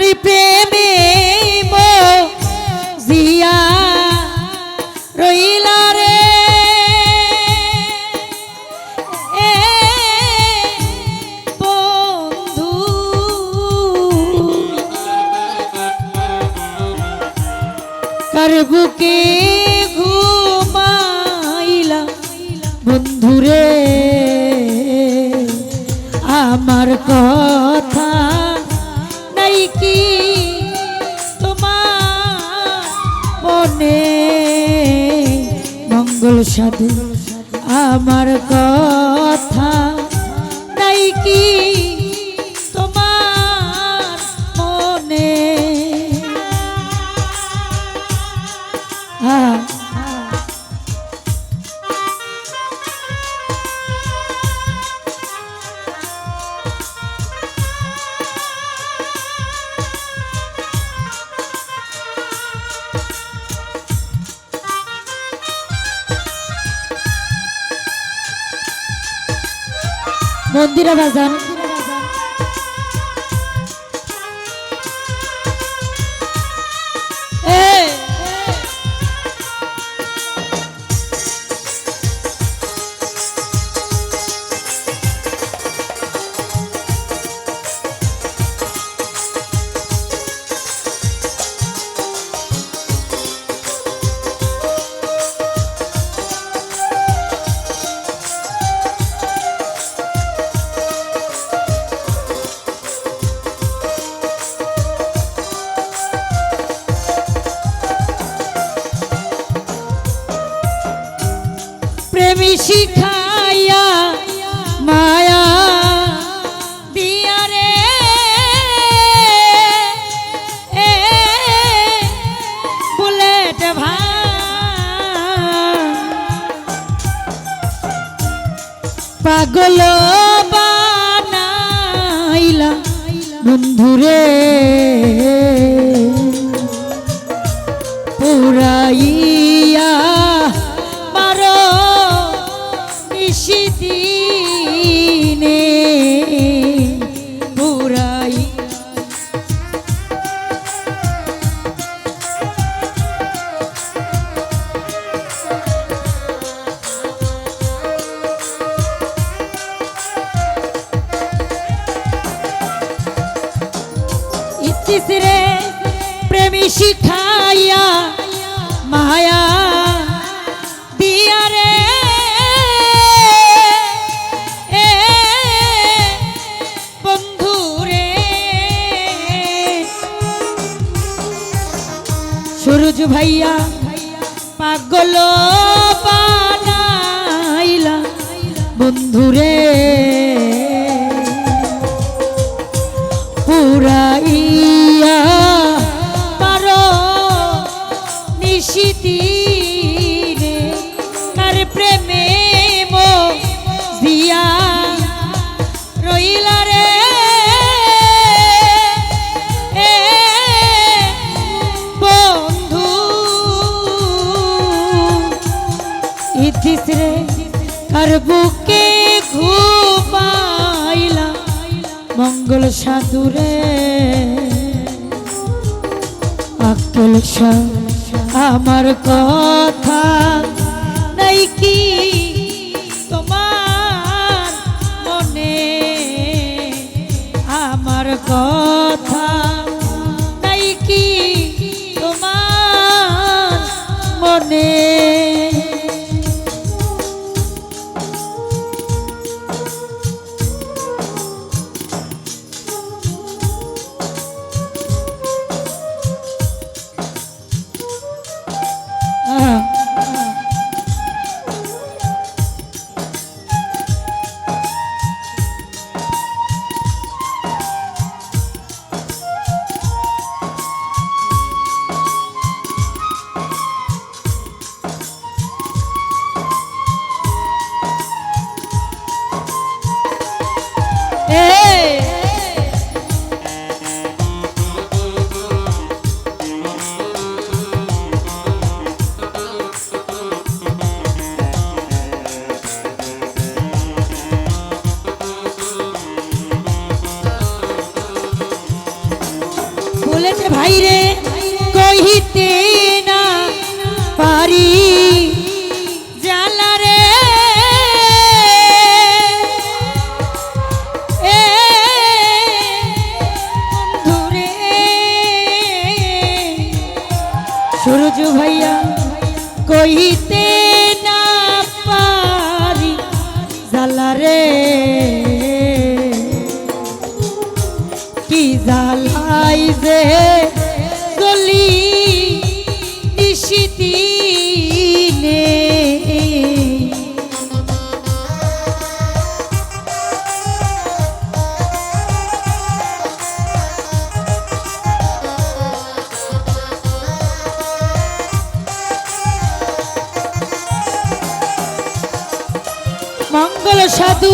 কারি প্রেমে জিয়া রইলা রে বন্ধু কার বুকে ঘুমাইলা বন্ধুরে আমার কথা নাই কি তোমার মনে মঙ্গল সাধু আমার কথা নাই কি তোমার মনে মন্দিরা বাজান প্রেমী শিখাইয়া মায়া দিয়া রে বুলেট পাগল বানাইলা বন্ধুরে পুরাইয়া দিনে পুরাই ইতিসরে প্রেমী শিখাইয়া মায়া দিয়া রে সুরজ ভাইয়া পাগল বানাইলা বন্ধুরে পুরাইয়া পারো নিশিদিনে কার প্রেমে জিয়া রইলা রে ইতিসরে কার বুকে ঘুমাইলা মঙ্গল সাধুরে আক্কেল আমার কথা নাই কি তোমার মনে আমার কথা নাই কি তোমার মনে বলেছে ভাই রে কহিতে না পারি জ্বালা রে বন্ধুরে সূরজ ভাইয়া কহিতে না পারি জ্বালা রে কি জ্বালাই যে গলি নিশিদিনে মঙ্গল সাধু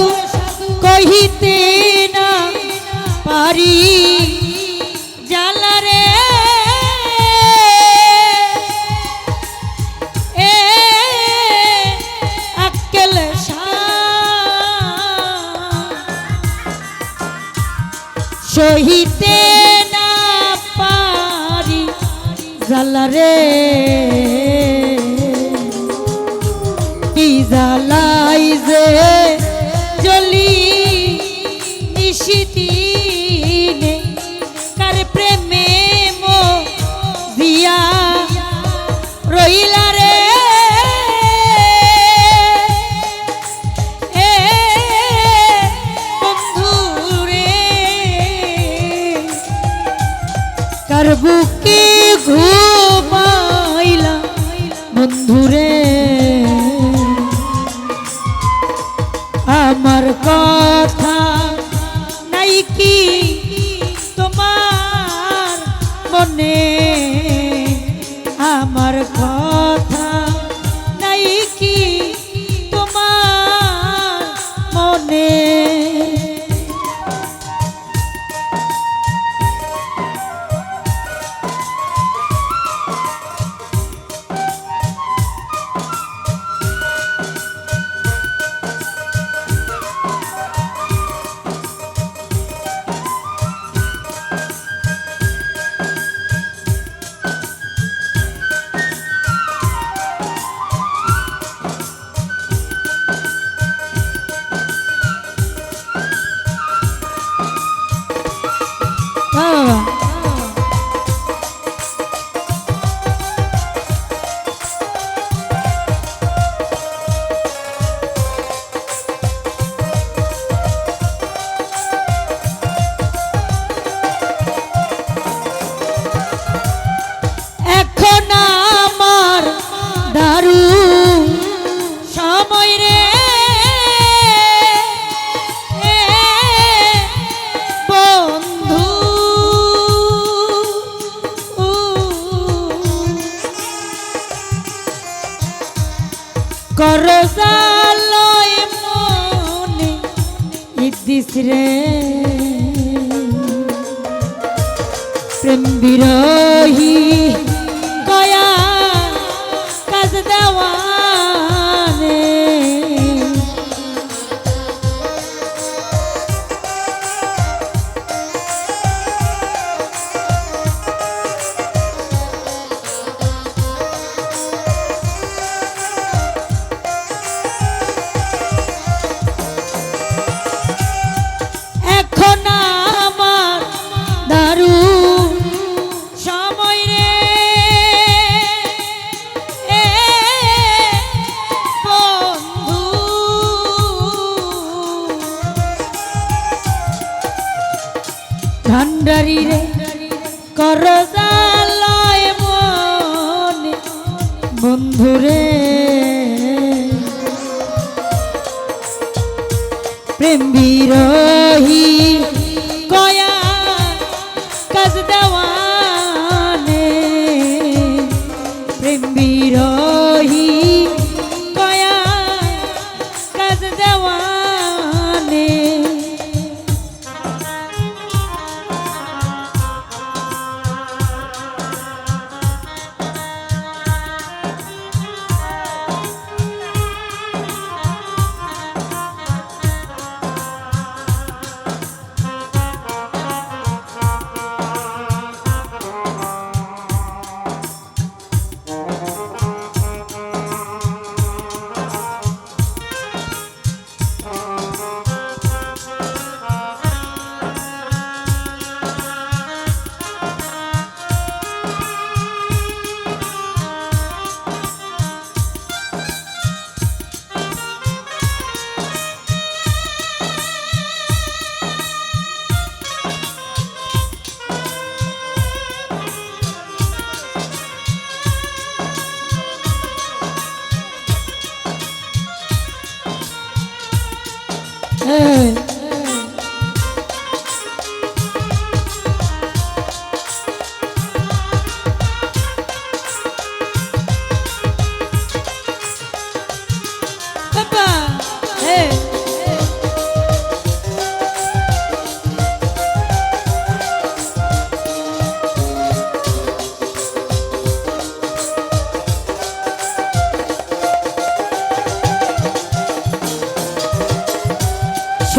কহিতে না পারি জ্বালা রে আক্কেল সহিতে না পারি জ্বালা রে কি জ্বালাই যে জ্বলি নিশিদিনে কার প্রেমে মজিয়া রইলা রে বন্ধুরে কার বুকে ঘুমাইলা বন্ধুরে আমার কথা নাই কি তোমার মনে আমার কথা নাই কি তোমার মনে করজালয় মনে ইদ্দিস রে প্রেম বিরহী কয়া কাজ দেওয়ানে ভান্ডারি রে করজালয় মনে বন্ধুরে প্রেম বিরহী কয়া কাজ দেওয়ানে প্রেম বিরহী কয়া কাজ দেওয়ানে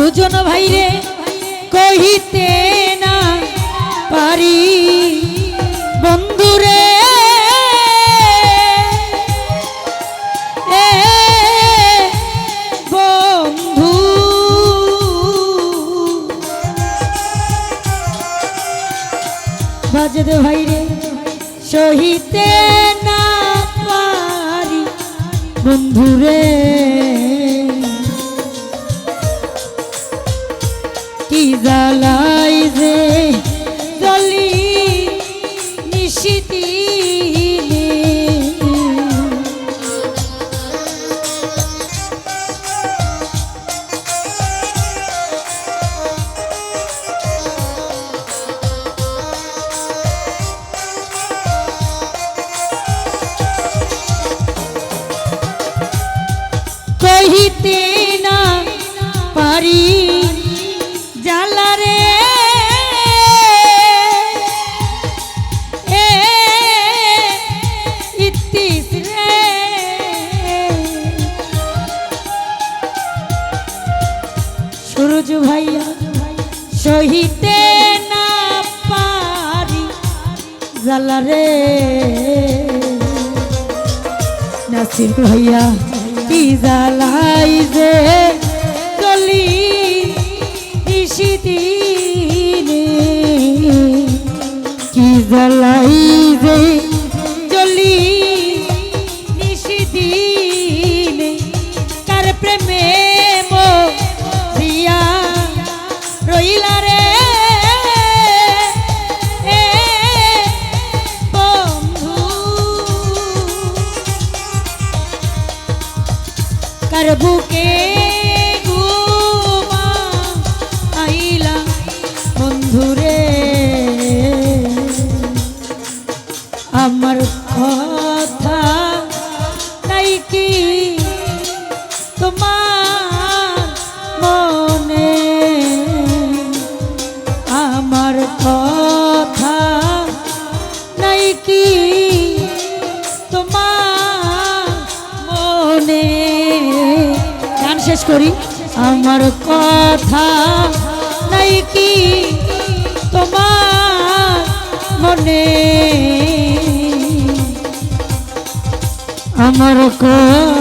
সুজন ভাইরে কহিতে না পারি বন্ধুরে বন্ধু বাজেদ ভাইরে সহিতে না পারি বন্ধুরে কি জ্বালাই যে জলি নিশিতি কহিতে না পারি জালারে ইতিস রে সুরজ ভাইয়া সহিতে না পারি জালারে নাসির ভাইয়া কি জ্বালাই যে চলি নিশিদিনে কি জ্বালাই যে চলি নিশিদিনে কার প্রেমে মরিয়া রইলা রে কার বুকে ঘুমা আইলা বন্ধুরে আমার কথা নাই কি তোমার মনে আমার কথা নাই কি তোমার মনে গান শেষ করি আমার কথা নাই কি তোমার মনে আমার কথা